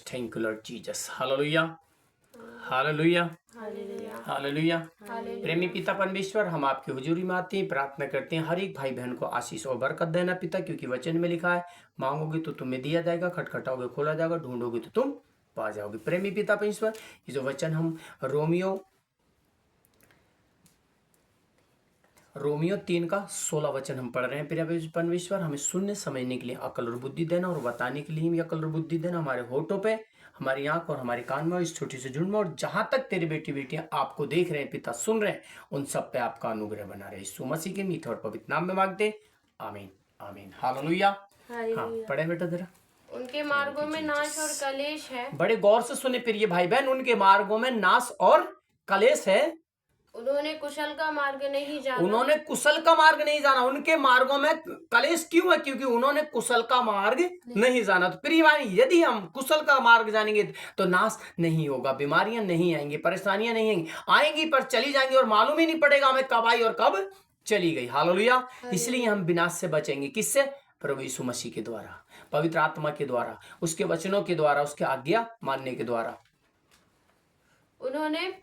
Thank you, Lord Jesus. Hallelujah. Hallelujah, hallelujah. प्रेमी पिता परमेश्वर, हम आपकी हुजूरी में आते हैं, प्रार्थना करते हैं हर एक भाई बहन को आशीष और बरकत देना पिता, क्योंकि वचन में लिखा है मांगोगे तो तुम्हें दिया जाएगा, खटखटाओगे खोला जाएगा, ढूंढोगे तो तुम पा जाओगे। प्रेमी पिता परमेश्वर, ये जो वचन हम रोमियो 3:16 वचन हम पढ़ रहे हैं, प्रिय परमेश्वर, हमें सुनने समझने के लिए अकल और बुद्धि देना, और बताने के लिए भी अकल और बुद्धि देना, हमारे होठों पे, हमारी आंख और हमारे कान में, इस छोटी से झुंड में, और जहां तक तेरे बेटी बेटियां आपको देख रहे हैं पिता, सुन रहे हैं, उन सब पे आपका अनुग्रह बना रहे। यीशु मसीह के मीठे और पवित्र नाम में मांगते, आमीन आमीन। हालेलुया। हाँ, पढ़े बेटा जरा। उनके मार्गों में नाश और कलेश है। बड़े गौर से सुने प्रिय भाई बहन, उनके मार्गों में नाश और कलेश है। उन्होंने कुशल का मार्ग नहीं जाना। उन्होंने कुशल का मार्ग नहीं जाना। उनके मार्गों में कलेश क्यों है? क्योंकि उन्होंने कुशल का मार्ग नहीं जाना। तो प्रिय भाई, यदि हम कुशल का मार्ग जानेंगे तो नाश नहीं होगा, बीमारियां नहीं आएंगी, परेशानियां नहीं आएंगी पर चली जाएंगी, और मालूम ही नहीं पड़ेगा हमें कब आई और कब चली गई। हालेलुया। इसलिए हम विनाश से बचेंगे। किससे? प्रभु यीशु मसीह के द्वारा, पवित्र आत्मा के द्वारा, उसके वचनों के द्वारा, उसके आज्ञा मानने के द्वारा। उन्होंने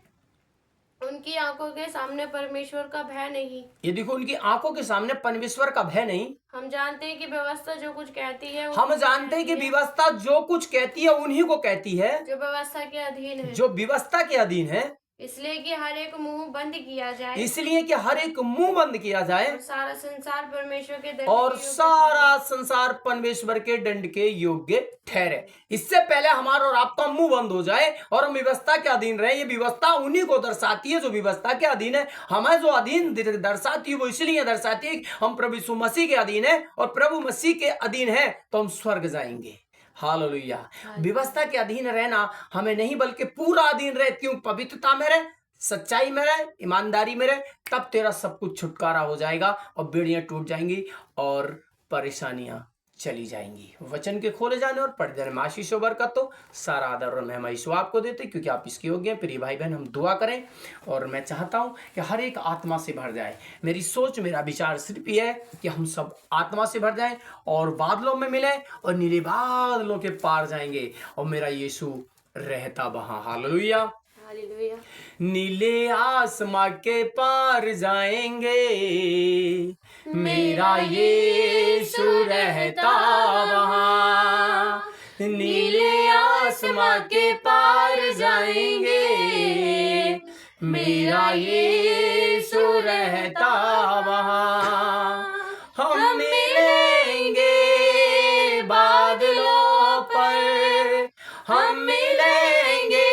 उनकी आंखों के सामने परमेश्वर का भय नहीं। ये देखो, उनकी आंखों के सामने परमेश्वर का भय नहीं। हम जानते हैं कि व्यवस्था जो कुछ कहती है, हम जानते हैं कि व्यवस्था जो कुछ कहती है उन्हीं को कहती है जो व्यवस्था के अधीन है, जो व्यवस्था के अधीन है। इसलिए कि हर एक मुंह बंद किया जाए, इसलिए कि हर एक मुंह बंद किया जाए, और सारा संसार परमेश्वर के दंड और के योग्य सारा संसार परमेश्वर के दंड के योग्य ठहरे। इससे पहले हमारा और आपका मुंह बंद हो जाए और हम व्यवस्था के अधीन रहे। ये व्यवस्था उन्हीं को दर्शाती है जो व्यवस्था के अधीन है। हमें जो अधीन दर्शाती है वो इसलिए दर्शाती है कि हम प्रभु यीशु मसीह के अधीन है, और प्रभु मसीह के अधीन है तो हम स्वर्ग जाएंगे। हालेलुया। व्यवस्था के अधीन रहना हमें नहीं, बल्कि पूरा अधीन रहे। क्यों? पवित्रता में रहे, सच्चाई में रहे, ईमानदारी में रहे, तब तेरा सब कुछ छुटकारा हो जाएगा, और बेड़ियां टूट जाएंगी और परेशानियां चली जाएंगी। वचन के खोले जाने और पढ़ जाने में आशीष और बरकत तो सारा आदर और महिमा यीशु आपको देते, क्योंकि आप इसके योग्य हैं। प्रिय भाई बहन, हम दुआ करें, और मैं चाहता हूं कि हर एक आत्मा से भर जाए। मेरी सोच, मेरा विचार सिर्फ ये है कि हम सब आत्मा से भर जाएं और बादलों में मिले और नीले बादलों के पार जाएंगे, और मेरा यीशु रहता वहां। हालेलुया। हालेलुया। नीले आसमां के पार जाएंगे, मेरा यीशु रहता वहां। नीले आसमां के पार जाएंगे, मेरा यीशु रहता वहां। हम मिलेंगे बादलों पर, हम मिलेंगे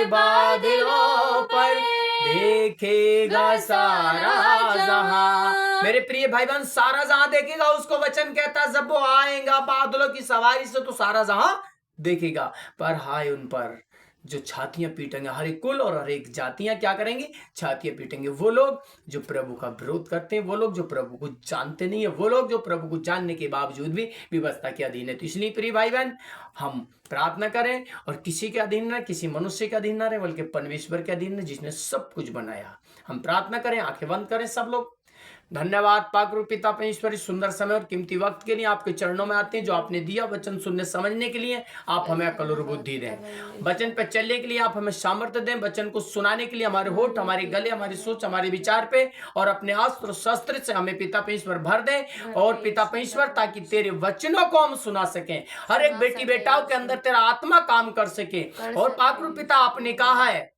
बादलों पर, देखेगा सारा जहां। मेरे प्रिय भाई बहन, सारा जहां देखेगा उसको वचन कहता है। जब वो आएगा बादलों की सवारी से तो सारा जहां देखेगा, पर हाय उन पर जो छातियां पीटेंगे। हर एक कुल और हर एक जातियां क्या करेंगी? छातियां पीटेंगे। वो लोग जो प्रभु का विरोध करते हैं, वो लोग जो प्रभु को जानते नहीं है, वो लोग जो प्रभु को जानने के बावजूद भी व्यवस्था के अधीन है। तो इसलिए प्रिय भाई बहन, हम प्रार्थना करें और किसी के अधीन न, किसी मनुष्य के अधीन न रहे, बल्कि परमेश्वर के अधीन, जिसने सब कुछ बनाया। हम प्रार्थना करें, आंखें बंद करें सब लोग। धन्यवाद पाक पिता परमेश्वर, इस सुंदर समय और कीमती वक्त के लिए आपके चरणों में आते हैं, जो आपने दिया वचन सुनने समझने के लिए। आप हमें अकल और बुद्धि दें, वचन पर चलने के लिए आप हमें सामर्थ्य दें, वचन को सुनाने के लिए हमारे होठ, हमारे गले, हमारी सोच, हमारे विचार पे, और अपने अस्त्र शस्त्र से हमें पिता परमेश्वर भर दें। और पिता परमेश्वर, ताकि तेरे वचनों को हम सुना सकें, हर एक बेटी बेटाओं के अंदर तेरा आत्मा काम कर सके। और पाक पिता, आपने कहा है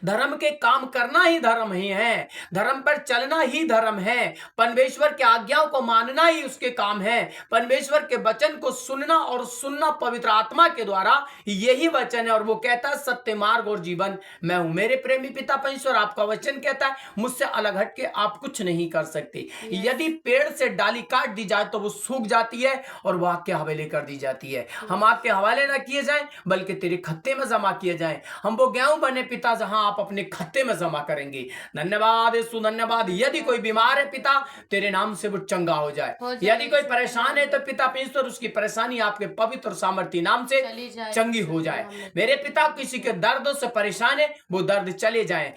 धर्म के काम करना ही धर्म ही है, धर्म पर चलना ही धर्म है, परमेश्वर के आज्ञाओं को मानना ही उसके काम है, परमेश्वर के वचन को सुनना और सुनना पवित्र आत्मा के द्वारा, यही वचन है। और वो कहता है सत्य मार्ग और जीवन मैं हूं। मेरे प्रेमी पिता परमेश्वर, आपका वचन कहता है मुझसे अलग हट के आप कुछ नहीं कर सकते। यदि पेड़ से डाली काट दी जाए तो वो सूख जाती है और वो आपके हवाले कर दी जाती है। हम आपके हवाले ना किए जाएं, बल्कि तेरे खत्ते में जमा किए जाएं। हम वो गेहूं बने पिता, जहां आप अपने खत्ते में जमा करेंगे। धन्यवाद यीशु, धन्यवाद। यदि कोई बीमार है पिता, तेरे नाम से वो चंगा हो जाए। यदि कोई परेशान है तो पिता परमेश्वर, उसकी परेशानी आपके पवित्र और सामर्थ्य नाम से चंगी हो जाए। मेरे पिता, किसी के दर्दों से परेशान है, वो दर्द चले जाए।